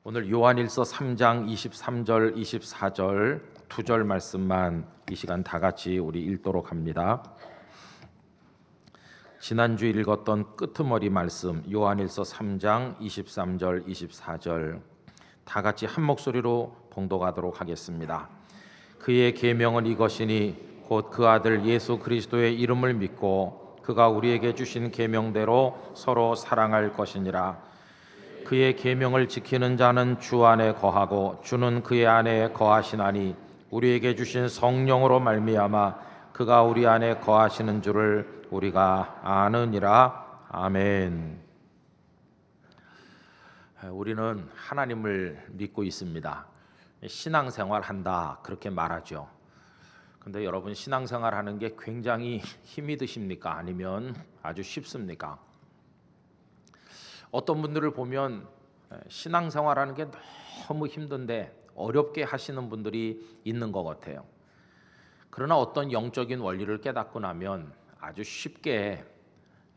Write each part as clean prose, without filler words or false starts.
오늘 요한일서 3장 23절 24절 두 절 말씀만 이 시간 다 같이 우리 읽도록 합니다. 지난주 읽었던 끄트머리 말씀 요한일서 3장 23절 24절 다 같이 한 목소리로 봉독하도록 하겠습니다. 그의 계명은 이것이니 곧 그 아들 예수 그리스도의 이름을 믿고 그가 우리에게 주신 계명대로 서로 사랑할 것이니라. 그의 계명을 지키는 자는 주 안에 거하고 주는 그의 안에 거하시나니 우리에게 주신 성령으로 말미암아 그가 우리 안에 거하시는 줄을 우리가 아느니라. 아멘. 우리는 하나님을 믿고 있습니다. 신앙생활 한다 그렇게 말하죠. 근데 여러분, 신앙생활 하는 게 굉장히 힘이 드십니까? 아니면 아주 쉽습니까? 어떤 분들을 보면 신앙생활하는 게 너무 힘든데 어렵게 하시는 분들이 있는 것 같아요. 그러나 어떤 영적인 원리를 깨닫고 나면 아주 쉽게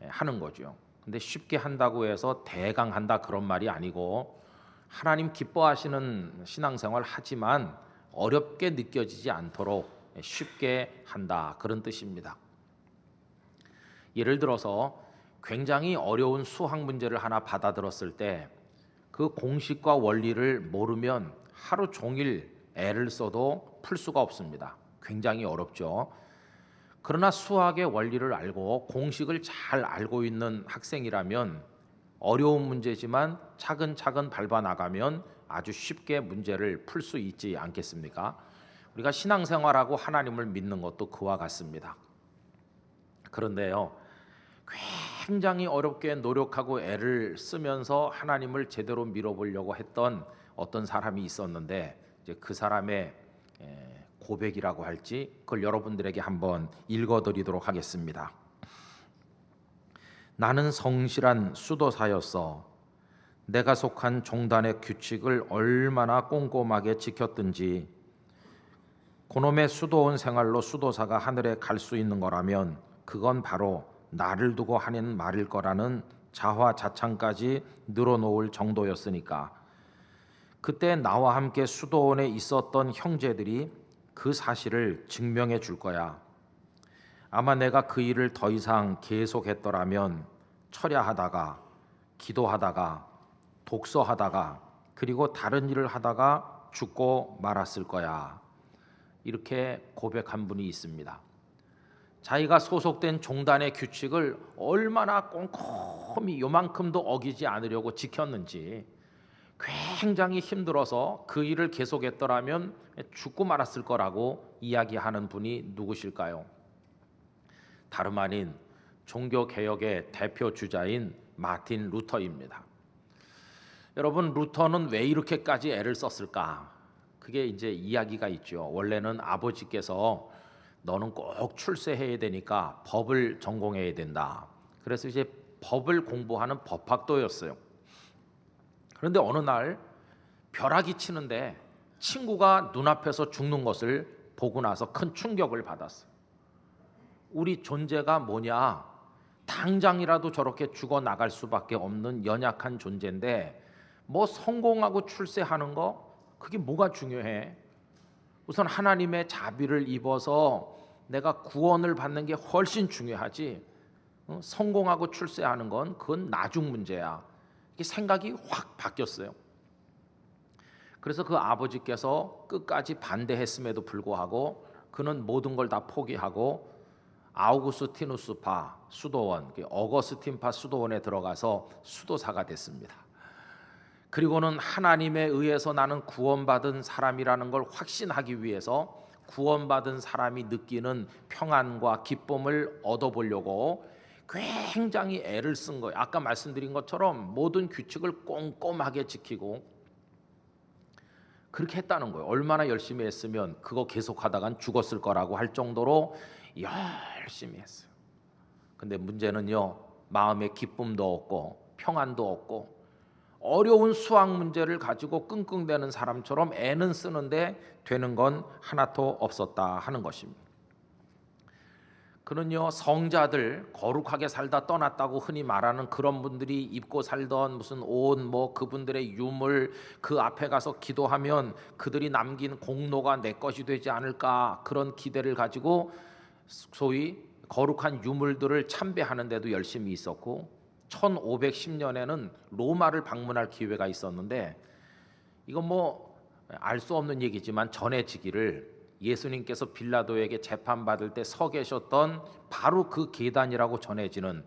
하는 거죠. 근데 쉽게 한다고 해서 대강한다 그런 말이 아니고, 하나님 기뻐하시는 신앙생활 하지만 어렵게 느껴지지 않도록 쉽게 한다 그런 뜻입니다. 예를 들어서 굉장히 어려운 수학 문제를 하나 받아들었을 때 그 공식과 원리를 모르면 하루 종일 애를 써도 풀 수가 없습니다. 굉장히 어렵죠. 그러나 수학의 원리를 알고 공식을 잘 알고 있는 학생이라면 어려운 문제지만 차근차근 밟아 나가면 아주 쉽게 문제를 풀 수 있지 않겠습니까? 우리가 신앙생활하고 하나님을 믿는 것도 그와 같습니다. 그런데요, 굉장히 어렵게 노력하고 애를 쓰면서 하나님을 제대로 밀어보려고 했던 어떤 사람이 있었는데, 이제 그 사람의 고백이라고 할지 그걸 여러분들에게 한번 읽어드리도록 하겠습니다. 나는 성실한 수도사였어. 내가 속한 종단의 규칙을 얼마나 꼼꼼하게 지켰든지. 그놈의 수도원 생활로 수도사가 하늘에 갈 수 있는 거라면 그건 바로 나를 두고 하는 말일 거라는 자화자찬까지 늘어놓을 정도였으니까. 그때 나와 함께 수도원에 있었던 형제들이 그 사실을 증명해 줄 거야. 아마 내가 그 일을 더 이상 계속했더라면 철야하다가, 기도하다가, 독서하다가, 그리고 다른 일을 하다가 죽고 말았을 거야. 이렇게 고백한 분이 있습니다. 자기가 소속된 종단의 규칙을 얼마나 꼼꼼히 요만큼도 어기지 않으려고 지켰는지, 굉장히 힘들어서 그 일을 계속했더라면 죽고 말았을 거라고 이야기하는 분이 누구실까요? 다름 아닌 종교개혁의 대표 주자인 마틴 루터입니다. 여러분, 루터는 왜 이렇게까지 애를 썼을까? 그게 이제 이야기가 있죠. 원래는 아버지께서 너는 꼭 출세해야 되니까 법을 전공해야 된다. 그래서 이제 법을 공부하는 법학도였어요. 그런데 어느 날 벼락이 치는데 친구가 눈앞에서 죽는 것을 보고 나서 큰 충격을 받았어요. 우리 존재가 뭐냐? 당장이라도 저렇게 죽어 나갈 수밖에 없는 연약한 존재인데 뭐 성공하고 출세하는 거 그게 뭐가 중요해? 우선 하나님의 자비를 입어서 내가 구원을 받는 게 훨씬 중요하지, 성공하고 출세하는 건 그건 나중 문제야. 이게 생각이 확 바뀌었어요. 그래서 그 아버지께서 끝까지 반대했음에도 불구하고 그는 모든 걸 다 포기하고 아우구스티누스파 수도원, 어거스틴파 수도원에 들어가서 수도사가 됐습니다. 그리고는 하나님에 의해서 나는 구원받은 사람이라는 걸 확신하기 위해서 구원받은 사람이 느끼는 평안과 기쁨을 얻어보려고 굉장히 애를 쓴 거예요. 아까 말씀드린 것처럼 모든 규칙을 꼼꼼하게 지키고 그렇게 했다는 거예요. 얼마나 열심히 했으면 그거 계속하다간 죽었을 거라고 할 정도로 열심히 했어요. 근데 문제는요, 마음에 기쁨도 없고 평안도 없고 어려운 수학 문제를 가지고 끙끙대는 사람처럼 애는 쓰는데 되는 건 하나도 없었다 하는 것입니다. 그는요, 성자들 거룩하게 살다 떠났다고 흔히 말하는 그런 분들이 입고 살던 무슨 옷, 뭐 그분들의 유물, 그 앞에 가서 기도하면 그들이 남긴 공로가 내 것이 되지 않을까, 그런 기대를 가지고 소위 거룩한 유물들을 참배하는 데도 열심히 있었고, 1510년에는 로마를 방문할 기회가 있었는데, 이건 뭐 알 수 없는 얘기지만 전해지기를, 예수님께서 빌라도에게 재판받을 때 서 계셨던 바로 그 계단이라고 전해지는,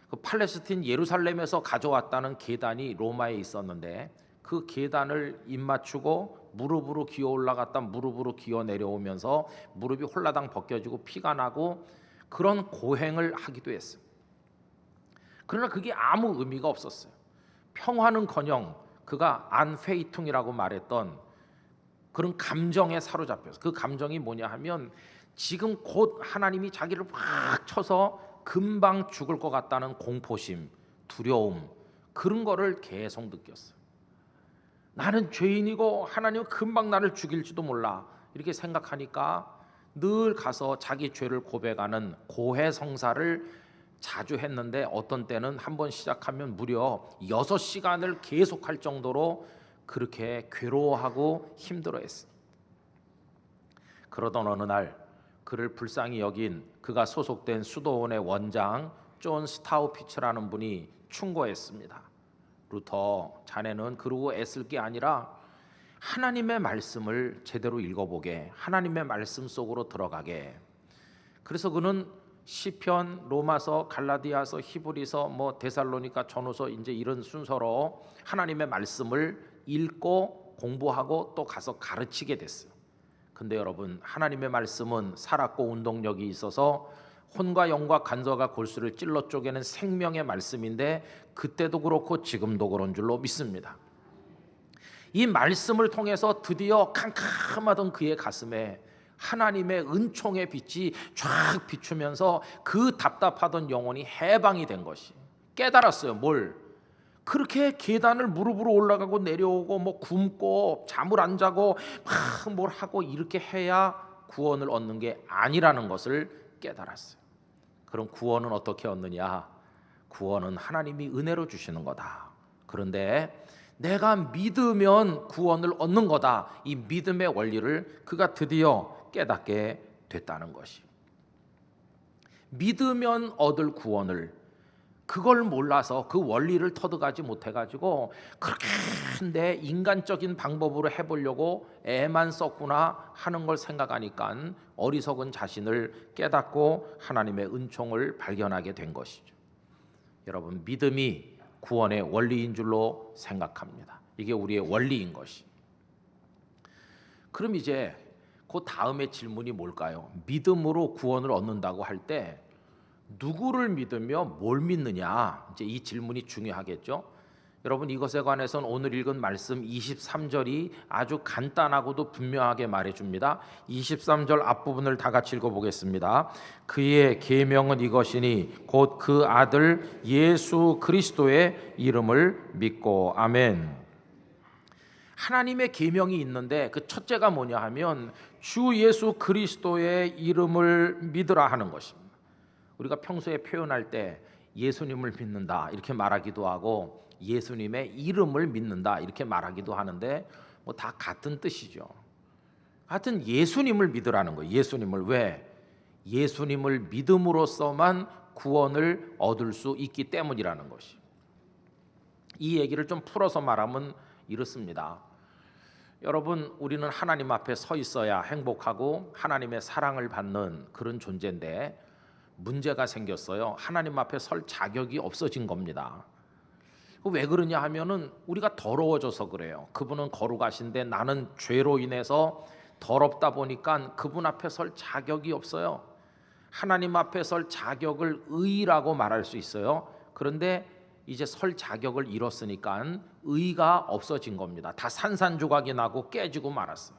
그 팔레스틴 예루살렘에서 가져왔다는 계단이 로마에 있었는데, 그 계단을 입맞추고 무릎으로 기어 올라갔다 무릎으로 기어 내려오면서 무릎이 홀라당 벗겨지고 피가 나고 그런 고행을 하기도 했어요. 그러나 그게 아무 의미가 없었어요. 평화는커녕 그가 안페이퉁이라고 말했던 그런 감정에 사로잡혀서, 그 감정이 뭐냐 하면 지금 곧 하나님이 자기를 확 쳐서 금방 죽을 것 같다는 공포심, 두려움, 그런 거를 계속 느꼈어요. 나는 죄인이고 하나님은 금방 나를 죽일지도 몰라, 이렇게 생각하니까 늘 가서 자기 죄를 고백하는 고해성사를 자주 했는데, 어떤 때는 한 번 시작하면 무려 6시간을 계속할 정도로 그렇게 괴로워하고 힘들어했어요. 그러던 어느 날 그를 불쌍히 여긴 그가 소속된 수도원의 원장 존 스타우피츠라는 분이 충고했습니다. 루터, 자네는 그러고 애쓸 게 아니라 하나님의 말씀을 제대로 읽어보게, 하나님의 말씀 속으로 들어가게. 그래서 그는 시편, 로마서, 갈라디아서, 히브리서, 뭐 데살로니가 전후서, 이제 이런 순서로 하나님의 말씀을 읽고 공부하고 또 가서 가르치게 됐어요. 근데 여러분, 하나님의 말씀은 살았고 운동력이 있어서 혼과 영과 간서가 골수를 찔러 쪼개는 생명의 말씀인데, 그때도 그렇고 지금도 그런 줄로 믿습니다. 이 말씀을 통해서 드디어 캄캄하던 그의 가슴에 하나님의 은총의 빛이 쫙 비추면서 그 답답하던 영혼이 해방이 된 것이, 깨달았어요. 뭘? 그렇게 계단을 무릎으로 올라가고 내려오고 뭐 굶고 잠을 안 자고 막 뭘 하고 이렇게 해야 구원을 얻는 게 아니라는 것을 깨달았어요. 그럼 구원은 어떻게 얻느냐? 구원은 하나님이 은혜로 주시는 거다. 그런데 내가 믿으면 구원을 얻는 거다, 이 믿음의 원리를 그가 드디어 깨닫게 됐다는 것이, 믿으면 얻을 구원을, 그걸 몰라서 그 원리를 터득하지 못해가지고 그렇게 내 인간적인 방법으로 해보려고 애만 썼구나 하는 걸 생각하니까 어리석은 자신을 깨닫고 하나님의 은총을 발견하게 된 것이죠. 여러분, 믿음이 구원의 원리인 줄로 생각합니다. 이게 우리의 원리인 것이. 그럼 이제 그 다음의 질문이 뭘까요? 믿음으로 구원을 얻는다고 할 때 누구를 믿으며 뭘 믿느냐, 이제 이 질문이 중요하겠죠. 여러분, 이것에 관해서는 오늘 읽은 말씀 23절이 아주 간단하고도 분명하게 말해줍니다. 23절 앞부분을 다 같이 읽어보겠습니다. 그의 계명은 이것이니 곧 그 아들 예수 그리스도의 이름을 믿고. 아멘. 하나님의 계명이 있는데 그 첫째가 뭐냐 하면 주 예수 그리스도의 이름을 믿으라 하는 것입니다. 우리가 평소에 표현할 때 예수님을 믿는다 이렇게 말하기도 하고 예수님의 이름을 믿는다 이렇게 말하기도 하는데 뭐 다 같은 뜻이죠. 하여튼 예수님을 믿으라는 거예요. 예수님을. 왜? 예수님을 믿음으로써만 구원을 얻을 수 있기 때문이라는 것이. 이 얘기를 좀 풀어서 말하면 이렇습니다. 여러분, 우리는 하나님 앞에 서 있어야 행복하고 하나님의 사랑을 받는 그런 존재인데 문제가 생겼어요. 하나님 앞에 설 자격이 없어진 겁니다. 왜 그러냐 하면은 우리가 더러워져서 그래요. 그분은 거룩하신데 나는 죄로 인해서 더럽다 보니까 그분 앞에 설 자격이 없어요. 하나님 앞에 설 자격을 의라고 말할 수 있어요. 그런데 이제 설 자격을 잃었으니까 의가 없어진 겁니다. 다 산산조각이 나고 깨지고 말았어요.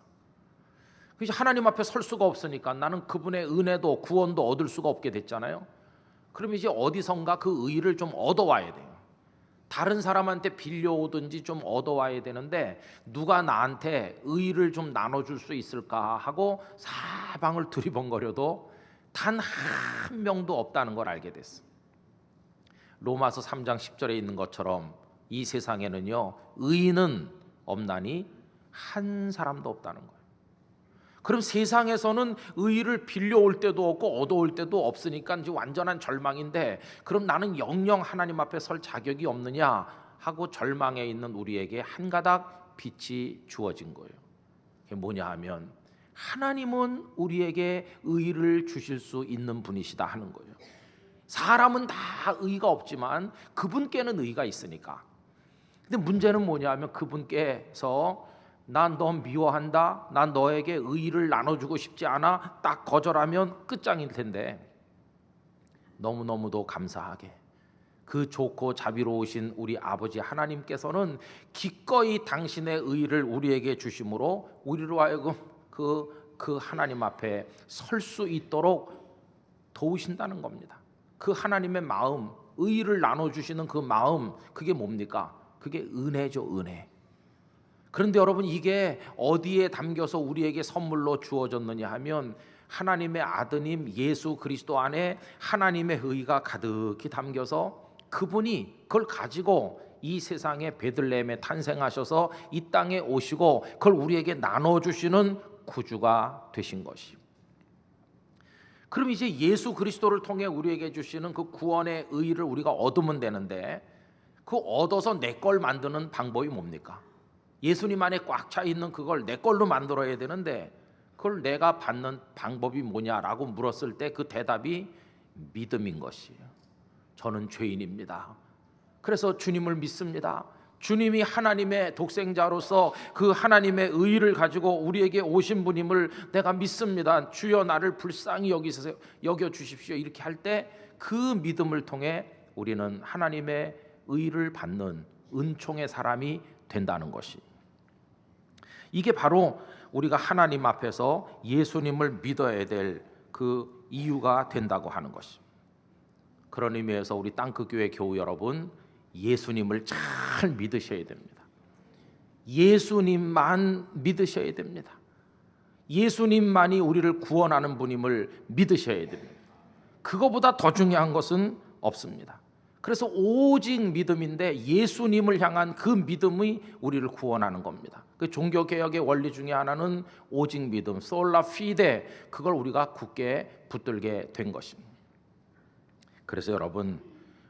그래서 하나님 앞에 설 수가 없으니까 나는 그분의 은혜도 구원도 얻을 수가 없게 됐잖아요. 그럼 이제 어디선가 그 의를 좀 얻어와야 돼요. 다른 사람한테 빌려오든지 좀 얻어와야 되는데 누가 나한테 의를 좀 나눠줄 수 있을까 하고 사방을 두리번거려도 단 한 명도 없다는 걸 알게 됐어. 로마서 3장 10절에 있는 것처럼 이 세상에는요, 의인은 없나니 한 사람도 없다는 거예요. 그럼 세상에서는 의의를 빌려올 때도 없고 얻어올 때도 없으니까 이제 완전한 절망인데, 그럼 나는 영영 하나님 앞에 설 자격이 없느냐 하고 절망에 있는 우리에게 한 가닥 빛이 주어진 거예요. 그게 뭐냐 하면, 하나님은 우리에게 의의를 주실 수 있는 분이시다 하는 거예요. 사람은 다 의의가 없지만 그분께는 의의가 있으니까. 근데 문제는 뭐냐 하면, 그분께서 난 너 미워한다, 난 너에게 의의를 나눠주고 싶지 않아, 딱 거절하면 끝장일 텐데, 너무너무도 감사하게 그 좋고 자비로우신 우리 아버지 하나님께서는 기꺼이 당신의 의의를 우리에게 주심으로 우리로 하여금 그 하나님 앞에 설 수 있도록 도우신다는 겁니다. 그 하나님의 마음, 의의를 나눠주시는 그 마음, 그게 뭡니까? 그게 은혜죠, 은혜. 그런데 여러분, 이게 어디에 담겨서 우리에게 선물로 주어졌느냐 하면, 하나님의 아드님 예수 그리스도 안에 하나님의 의의가 가득히 담겨서 그분이 그걸 가지고 이 세상에 베들레헴에 탄생하셔서 이 땅에 오시고 그걸 우리에게 나눠주시는 구주가 되신 것이. 그럼 이제 예수 그리스도를 통해 우리에게 주시는 그 구원의 의의를 우리가 얻으면 되는데, 그 얻어서 내 걸 만드는 방법이 뭡니까? 예수님 안에 꽉 차 있는 그걸 내 걸로 만들어야 되는데, 그걸 내가 받는 방법이 뭐냐라고 물었을 때 그 대답이 믿음인 것이에요. 저는 죄인입니다. 그래서 주님을 믿습니다. 주님이 하나님의 독생자로서 그 하나님의 의의를 가지고 우리에게 오신 분임을 내가 믿습니다. 주여 나를 불쌍히 여겨 주십시오. 이렇게 할 때 그 믿음을 통해 우리는 하나님의 의의를 받는 은총의 사람이 된다는 것이, 이게 바로 우리가 하나님 앞에서 예수님을 믿어야 될 그 이유가 된다고 하는 것입니다. 그런 의미에서 우리 땅끝교회 교우 여러분, 예수님을 잘 믿으셔야 됩니다. 예수님만 믿으셔야 됩니다. 예수님만이 우리를 구원하는 분임을 믿으셔야 됩니다. 그거보다 더 중요한 것은 없습니다. 그래서 오직 믿음인데, 예수님을 향한 그 믿음이 우리를 구원하는 겁니다. 그 종교개혁의 원리 중에 하나는 오직 믿음, 솔라 피데, 그걸 우리가 굳게 붙들게 된 것입니다. 그래서 여러분,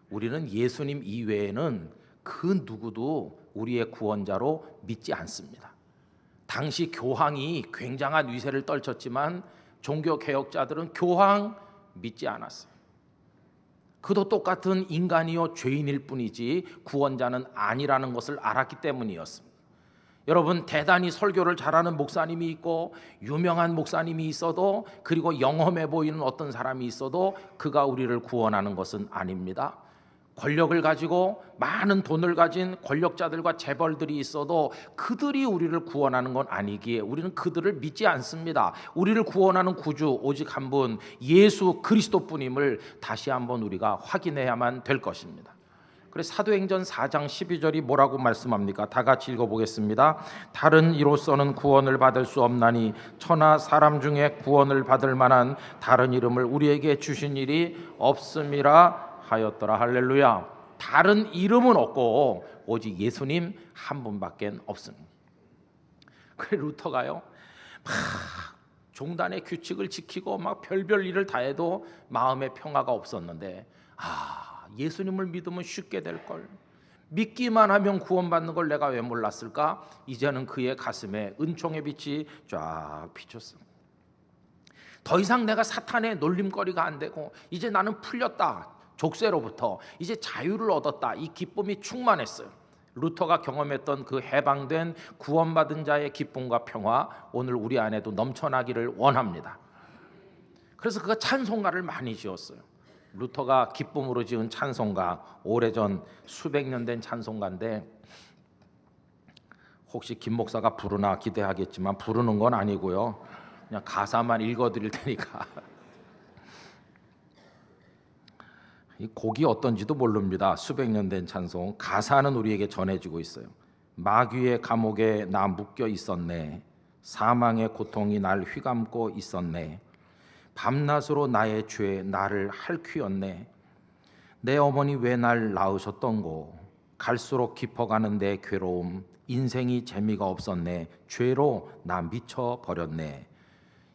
우리는 예수님 이외에는 그 누구도 우리의 구원자로 믿지 않습니다. 당시 교황이 굉장한 위세를 떨쳤지만 종교개혁자들은 교황 믿지 않았어요. 그도 똑같은 인간이요 죄인일 뿐이지 구원자는 아니라는 것을 알았기 때문이었습니다. 여러분, 대단히 설교를 잘하는 목사님이 있고 유명한 목사님이 있어도, 그리고 영험해 보이는 어떤 사람이 있어도 그가 우리를 구원하는 것은 아닙니다. 권력을 가지고 많은 돈을 가진 권력자들과 재벌들이 있어도 그들이 우리를 구원하는 건 아니기에 우리는 그들을 믿지 않습니다. 우리를 구원하는 구주 오직 한 분, 예수 그리스도뿐임을 다시 한번 우리가 확인해야만 될 것입니다. 그래서 사도행전 4장 12절이 뭐라고 말씀합니까? 다 같이 읽어보겠습니다. 다른 이로서는 구원을 받을 수 없나니 천하 사람 중에 구원을 받을 만한 다른 이름을 우리에게 주신 일이 없음이라 하였더라. 할렐루야. 다른 이름은 없고 오직 예수님 한 분밖에 없습니다. 그래 루터가요, 막 종단의 규칙을 지키고 막 별별 일을 다 해도 마음에 평화가 없었는데, 예수님을 믿으면 쉽게 될 걸, 믿기만 하면 구원받는 걸 내가 왜 몰랐을까? 이제는 그의 가슴에 은총의 빛이 쫙 비쳤어. 더 이상 내가 사탄의 놀림거리가 안 되고 이제 나는 풀렸다. 족쇄로부터 이제 자유를 얻었다. 이 기쁨이 충만했어요. 루터가 경험했던 그 해방된 구원받은 자의 기쁨과 평화, 오늘 우리 안에도 넘쳐나기를 원합니다. 그래서 그가 찬송가를 많이 지었어요. 루터가 기쁨으로 지은 찬송가, 오래전 수백 년 된 찬송가인데, 혹시 김 목사가 부르나 기대하겠지만 부르는 건 아니고요, 그냥 가사만 읽어드릴 테니까. 이 곡이 어떤지도 모릅니다. 수백 년 된 찬송, 가사는 우리에게 전해지고 있어요. 마귀의 감옥에 나 묶여 있었네, 사망의 고통이 날 휘감고 있었네, 밤낮으로 나의 죄 나를 핥히었네. 내 어머니 왜 날 낳으셨던고. 갈수록 깊어가는 내 괴로움, 인생이 재미가 없었네. 죄로 나 미쳐버렸네.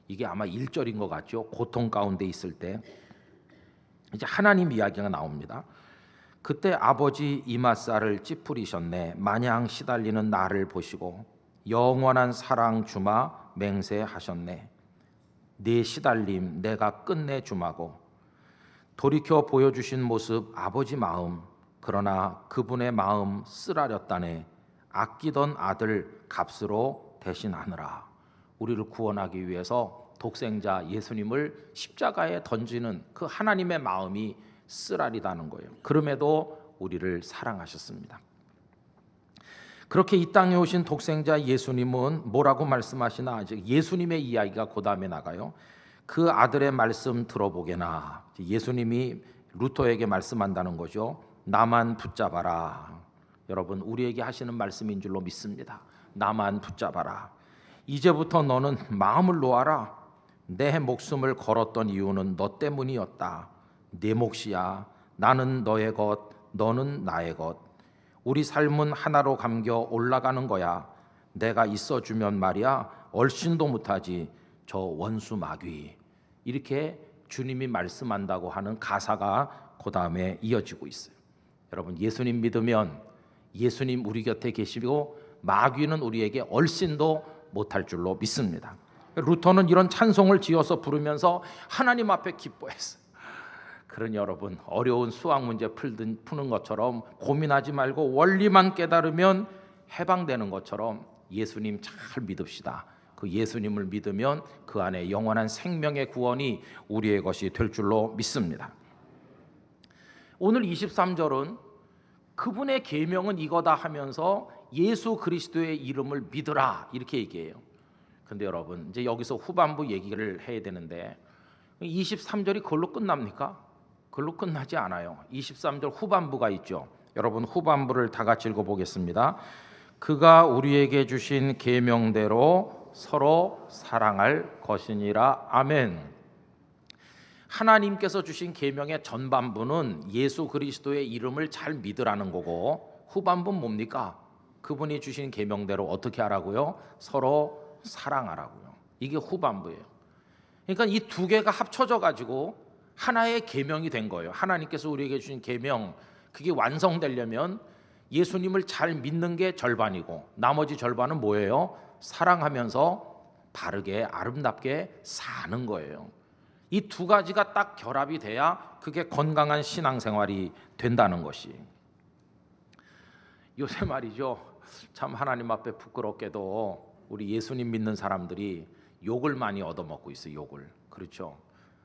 이게 아마 1절인 것 같죠. 고통 가운데 있을 때 이제 하나님 이야기가 나옵니다. 그때 아버지 이맛살을 찌푸리셨네. 마냥 시달리는 나를 보시고 영원한 사랑 주마 맹세하셨네. 네 시달림 내가 끝내주마고. 돌이켜 보여주신 모습 아버지 마음, 그러나 그분의 마음 쓰라렸다네. 아끼던 아들 값으로 대신하느라. 우리를 구원하기 위해서 독생자 예수님을 십자가에 던지는 그 하나님의 마음이 쓰라리다는 거예요. 그럼에도 우리를 사랑하셨습니다. 그렇게 이 땅에 오신 독생자 예수님은 뭐라고 말씀하시나? 예수님의 이야기가 그 다음에 나가요. 그 아들의 말씀 들어보게나. 예수님이 루터에게 말씀한다는 거죠. 나만 붙잡아라. 여러분, 우리에게 하시는 말씀인 줄로 믿습니다. 나만 붙잡아라. 이제부터 너는 마음을 놓아라. 내 목숨을 걸었던 이유는 너 때문이었다. 내 몫이야. 나는 너의 것, 너는 나의 것. 우리 삶은 하나로 감겨 올라가는 거야. 내가 있어주면 말이야 얼씬도 못하지 저 원수 마귀. 이렇게 주님이 말씀한다고 하는 가사가 그 다음에 이어지고 있어요. 여러분, 예수님 믿으면 예수님 우리 곁에 계시고 마귀는 우리에게 얼씬도 못할 줄로 믿습니다. 루터는 이런 찬송을 지어서 부르면서 하나님 앞에 기뻐했어요. 그러니 여러분, 어려운 수학 문제 푸는 것처럼 고민하지 말고 원리만 깨달으면 해방되는 것처럼 예수님 잘 믿읍시다. 그 예수님을 믿으면 그 안에 영원한 생명의 구원이 우리의 것이 될 줄로 믿습니다. 오늘 23절은 그분의 계명은 이거다 하면서 예수 그리스도의 이름을 믿으라 이렇게 얘기해요. 근데 여러분, 이제 여기서 후반부 얘기를 해야 되는데 23절이 그걸로 끝납니까? 그걸로 끝나지 않아요. 23절 후반부가 있죠. 여러분, 후반부를 다 같이 읽어보겠습니다. 그가 우리에게 주신 계명대로 서로 사랑할 것이니라. 아멘. 하나님께서 주신 계명의 전반부는 예수 그리스도의 이름을 잘 믿으라는 거고, 후반부는 뭡니까? 그분이 주신 계명대로 어떻게 하라고요? 서로 사랑하라고요. 이게 후반부예요. 그러니까 이 두 개가 합쳐져 가지고 하나의 계명이 된 거예요. 하나님께서 우리에게 주신 계명, 그게 완성되려면 예수님을 잘 믿는 게 절반이고 나머지 절반은 뭐예요? 사랑하면서 바르게 아름답게 사는 거예요. 이 두 가지가 딱 결합이 돼야 그게 건강한 신앙생활이 된다는 것이. 요새 말이죠, 참 하나님 앞에 부끄럽게도 우리 예수님 믿는 사람들이 욕을 많이 얻어먹고 있어요. 욕을. 그렇죠.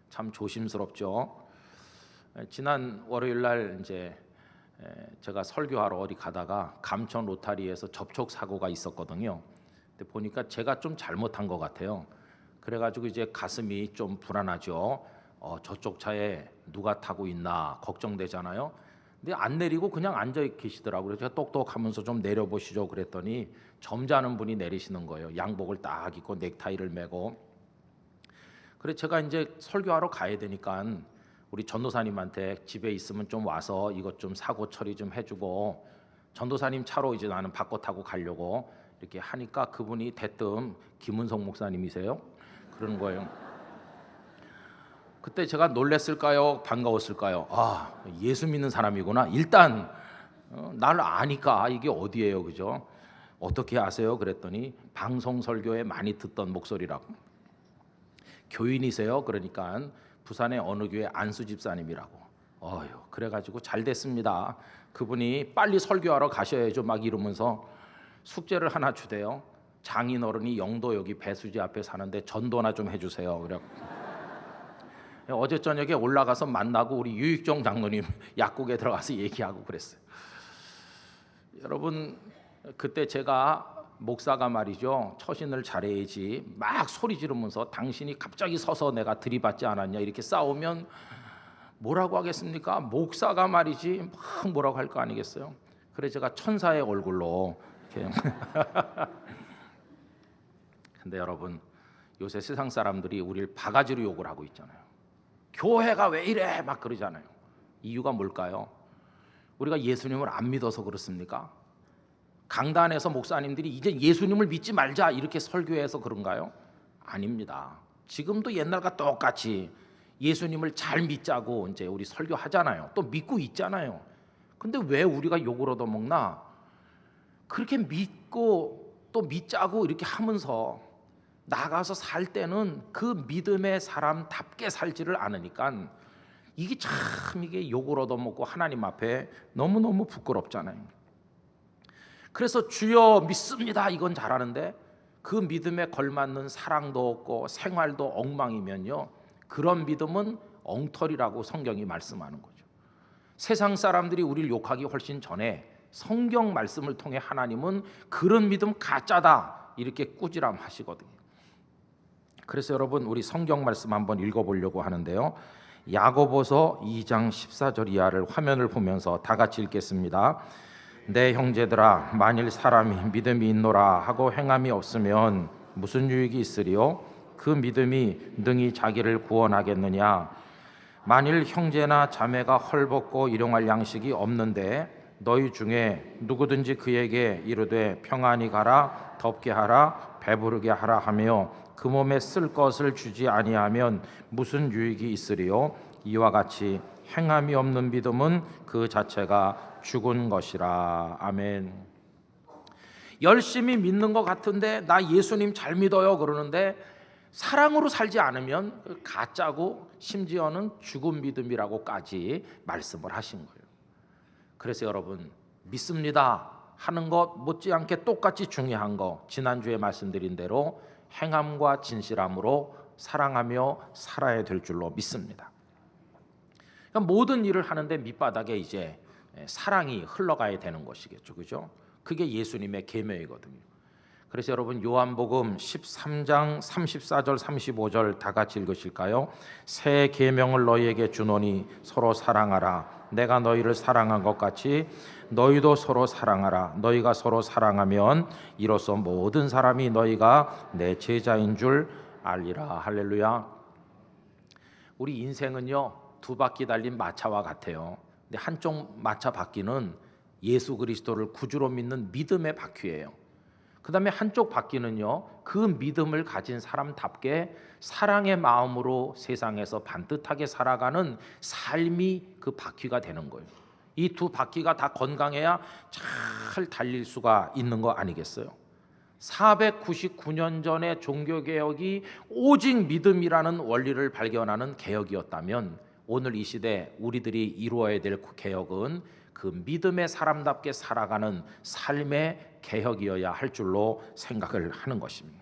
참 조심스럽죠. 지난 월요일 날 이제 제가 설교하러 어디 가다가 감천 로타리에서 접촉 사고가 있었거든요. 근데 보니까 제가 좀 잘못한 것 같아요. 그래가지고 이제 가슴이 좀 불안하죠. 저쪽 차에 누가 타고 있나 걱정되잖아요. 근데 안 내리고 그냥 앉아 계시더라고요. 제가 똑똑하면서 좀 내려보시죠 그랬더니 점잖은 분이 내리시는 거예요. 양복을 딱 입고 넥타이를 매고. 그래 제가 이제 설교하러 가야 되니까 우리 전도사님한테 집에 있으면 좀 와서 이것 좀 사고 처리 좀 해주고, 전도사님 차로 이제 나는 바꿔 타고 가려고 이렇게 하니까 그분이 대뜸 김은성 목사님이세요? 그러는 거예요. 그때 제가 놀랬을까요? 반가웠을까요? 아, 예수 믿는 사람이구나. 일단 나를 아니까 이게 어디예요, 그죠? 어떻게 아세요? 그랬더니 방송 설교에 많이 듣던 목소리라고. 교인이세요? 그러니까 부산의 어느 교회 안수 집사님이라고. 그래가지고 잘 됐습니다. 그분이 빨리 설교하러 가셔야죠 막 이러면서 숙제를 하나 주대요. 장인어른이 영도 여기 배수지 앞에 사는데 전도나 좀 해주세요. 그래. 어제 저녁에 올라가서 만나고 우리 유익종 장로님 약국에 들어가서 얘기하고 그랬어요. 여러분, 그때 제가 목사가 말이죠, 처신을 잘해야지 막 소리 지르면서 당신이 갑자기 서서 내가 들이받지 않았냐 이렇게 싸우면 뭐라고 하겠습니까? 목사가 말이지 막 뭐라고 할 거 아니겠어요? 그래 제가 천사의 얼굴로 이렇게 근데 여러분, 요새 세상 사람들이 우리를 바가지로 욕을 하고 있잖아요. 교회가 왜 이래 막 그러잖아요. 이유가 뭘까요? 우리가 예수님을 안 믿어서 그렇습니까? 강단에서 목사님들이 이제 예수님을 믿지 말자 이렇게 설교해서 그런가요? 아닙니다. 지금도 옛날과 똑같이 예수님을 잘 믿자고 이제 우리 설교하잖아요. 또 믿고 있잖아요. 근데 왜 우리가 욕을 얻어먹나? 그렇게 믿고 또 믿자고 이렇게 하면서 나가서 살 때는 그 믿음의 사람답게 살지를 않으니까 이게 욕을 얻어먹고 하나님 앞에 너무너무 부끄럽잖아요. 그래서 주여 믿습니다 이건 잘하는데 그 믿음에 걸맞는 사랑도 없고 생활도 엉망이면요, 그런 믿음은 엉터리라고 성경이 말씀하는 거죠. 세상 사람들이 우리를 욕하기 훨씬 전에 성경 말씀을 통해 하나님은 그런 믿음 가짜다 이렇게 꾸지람하시거든요. 그래서 여러분 우리 성경 말씀 한번 읽어보려고 하는데요, 야고보서 2장 14절 이하를 화면을 보면서 다 같이 읽겠습니다. 내 형제들아, 만일 사람이 믿음이 있노라 하고 행함이 없으면 무슨 유익이 있으리요? 그 믿음이 능히 자기를 구원하겠느냐? 만일 형제나 자매가 헐벗고 일용할 양식이 없는데 너희 중에 누구든지 그에게 이르되 평안히 가라, 덥게 하라, 배부르게 하라 하며 그 몸에 쓸 것을 주지 아니하면 무슨 유익이 있으리요? 이와 같이 행함이 없는 믿음은 그 자체가 죽은 것이라. 아멘. 열심히 믿는 것 같은데 나 예수님 잘 믿어요 그러는데 사랑으로 살지 않으면 가짜고 심지어는 죽은 믿음이라고까지 말씀을 하신 거예요. 그래서 여러분 믿습니다 하는 것 못지않게 똑같이 중요한 거, 지난주에 말씀드린 대로 행함과 진실함으로 사랑하며 살아야 될 줄로 믿습니다. 그러니까 모든 일을 하는데 밑바닥에 이제 사랑이 흘러가야 되는 것이겠죠, 그죠? 그게 예수님의 계명이거든요. 그래서 여러분 요한복음 13장 34절 35절 다 같이 읽으실까요? 새 계명을 너희에게 주노니 서로 사랑하라. 내가 너희를 사랑한 것 같이 너희도 서로 사랑하라. 너희가 서로 사랑하면 이로써 모든 사람이 너희가 내 제자인 줄 알리라. 할렐루야. 우리 인생은요, 두 바퀴 달린 마차와 같아요. 근데 한쪽 마차 바퀴는 예수 그리스도를 구주로 믿는 믿음의 바퀴예요. 그 다음에 한쪽 바퀴는요, 그 믿음을 가진 사람답게 사랑의 마음으로 세상에서 반듯하게 살아가는 삶이 그 바퀴가 되는 거예요. 이 두 바퀴가 다 건강해야 잘 달릴 수가 있는 거 아니겠어요? 499년 전에 종교개혁이 오직 믿음이라는 원리를 발견하는 개혁이었다면 오늘 이 시대 우리들이 이루어야 될 개혁은 그 믿음의 사람답게 살아가는 삶의 개혁이어야 할 줄로 생각을 하는 것입니다.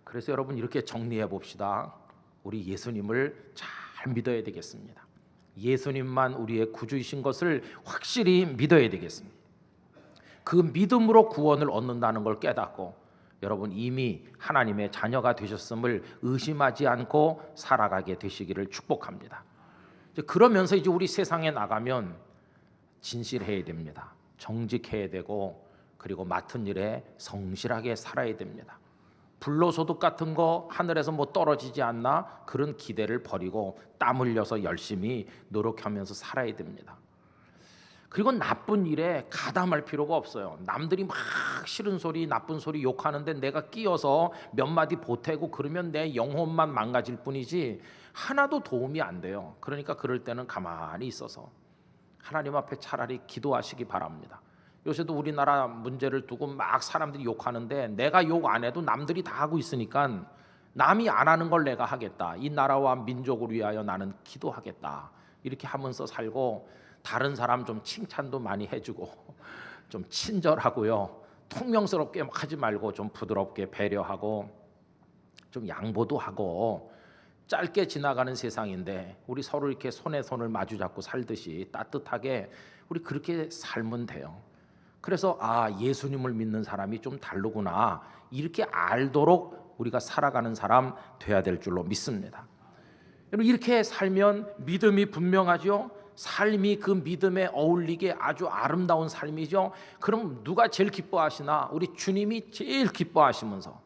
그래서 여러분 이렇게 정리해 봅시다. 우리 예수님을 잘 믿어야 되겠습니다. 예수님만 우리의 구주이신 것을 확실히 믿어야 되겠습니다. 그 믿음으로 구원을 얻는다는 걸 깨닫고 여러분 이미 하나님의 자녀가 되셨음을 의심하지 않고 살아가게 되시기를 축복합니다. 그러면서 이제 우리 세상에 나가면 진실해야 됩니다. 정직해야 되고 그리고 맡은 일에 성실하게 살아야 됩니다. 불로소득 같은 거 하늘에서 뭐 떨어지지 않나 그런 기대를 버리고 땀 흘려서 열심히 노력하면서 살아야 됩니다. 그리고 나쁜 일에 가담할 필요가 없어요. 남들이 막 싫은 소리 나쁜 소리 욕하는데 내가 끼어서 몇 마디 보태고 그러면 내 영혼만 망가질 뿐이지 하나도 도움이 안 돼요. 그러니까 그럴 때는 가만히 있어서 하나님 앞에 차라리 기도하시기 바랍니다. 요새도 우리나라 문제를 두고 막 사람들이 욕하는데 내가 욕 안 해도 남들이 다 하고 있으니까 남이 안 하는 걸 내가 하겠다. 이 나라와 민족을 위하여 나는 기도하겠다. 이렇게 하면서 살고 다른 사람 좀 칭찬도 많이 해주고 좀 친절하고요. 통명스럽게 막 하지 말고 좀 부드럽게 배려하고 좀 양보도 하고 짧게 지나가는 세상인데 우리 서로 이렇게 손에 손을 마주 잡고 살듯이 따뜻하게 우리 그렇게 살면 돼요. 그래서 예수님을 믿는 사람이 좀 다르구나 이렇게 알도록 우리가 살아가는 사람 돼야 될 줄로 믿습니다. 여러분 이렇게 살면 믿음이 분명하죠. 삶이 그 믿음에 어울리게 아주 아름다운 삶이죠. 그럼 누가 제일 기뻐하시나? 우리 주님이 제일 기뻐하시면서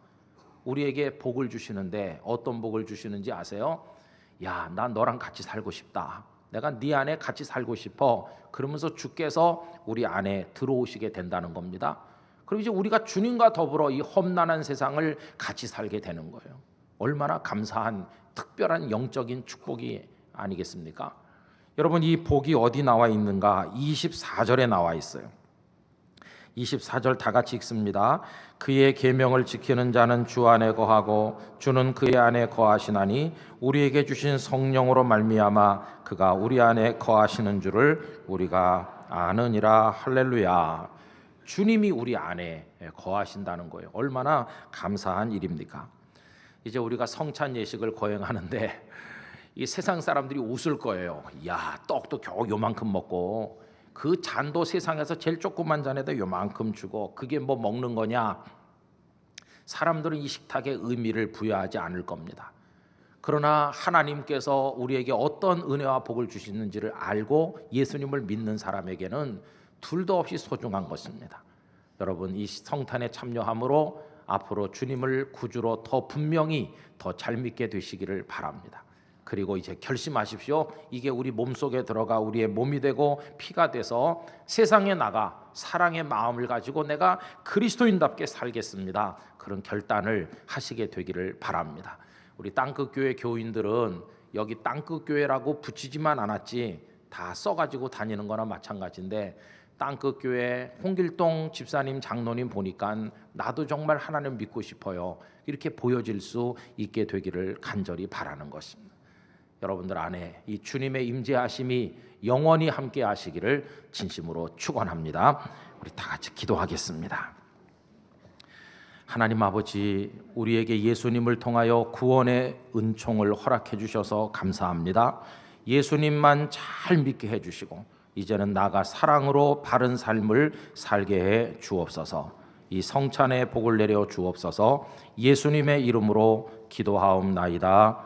우리에게 복을 주시는데 어떤 복을 주시는지 아세요? 야, 난 너랑 같이 살고 싶다. 내가 네 안에 같이 살고 싶어. 그러면서 주께서 우리 안에 들어오시게 된다는 겁니다. 그럼 이제 우리가 주님과 더불어 이 험난한 세상을 같이 살게 되는 거예요. 얼마나 감사한 특별한 영적인 축복이 아니겠습니까? 여러분, 이 복이 어디 나와 있는가? 24절에 나와 있어요. 24절 다 같이 읽습니다. 그의 계명을 지키는 자는 주 안에 거하고 주는 그의 안에 거하시나니 우리에게 주신 성령으로 말미암아 그가 우리 안에 거하시는 줄을 우리가 아느니라. 할렐루야. 주님이 우리 안에 거하신다는 거예요. 얼마나 감사한 일입니까? 이제 우리가 성찬 예식을 거행하는데 이 세상 사람들이 웃을 거예요. 야, 떡도 겨우 요만큼 먹고 그 잔도 세상에서 제일 조그만 잔에다 요만큼 주고 그게 뭐 먹는 거냐? 사람들은 이 식탁에 의미를 부여하지 않을 겁니다. 그러나 하나님께서 우리에게 어떤 은혜와 복을 주시는지를 알고 예수님을 믿는 사람에게는 둘도 없이 소중한 것입니다. 여러분, 이 성탄에 참여함으로 앞으로 주님을 구주로 더 분명히 더 잘 믿게 되시기를 바랍니다. 그리고 이제 결심하십시오. 이게 우리 몸속에 들어가 우리의 몸이 되고 피가 돼서 세상에 나가 사랑의 마음을 가지고 내가 그리스도인답게 살겠습니다. 그런 결단을 하시게 되기를 바랍니다. 우리 땅끝교회 교인들은 여기 땅끝교회라고 붙이지만 않았지 다 써가지고 다니는 거나 마찬가지인데, 땅끝교회 홍길동 집사님 장로님 보니까 나도 정말 하나님 믿고 싶어요, 이렇게 보여질 수 있게 되기를 간절히 바라는 것입니다. 여러분들 안에 이 주님의 임재하심이 영원히 함께 하시기를 진심으로 축원합니다. 우리 다 같이 기도하겠습니다. 하나님 아버지, 우리에게 예수님을 통하여 구원의 은총을 허락해 주셔서 감사합니다. 예수님만 잘 믿게 해 주시고 이제는 나가 사랑으로 바른 삶을 살게 해 주옵소서. 이 성찬의 복을 내려 주옵소서. 예수님의 이름으로 기도하옵나이다.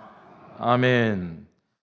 아멘.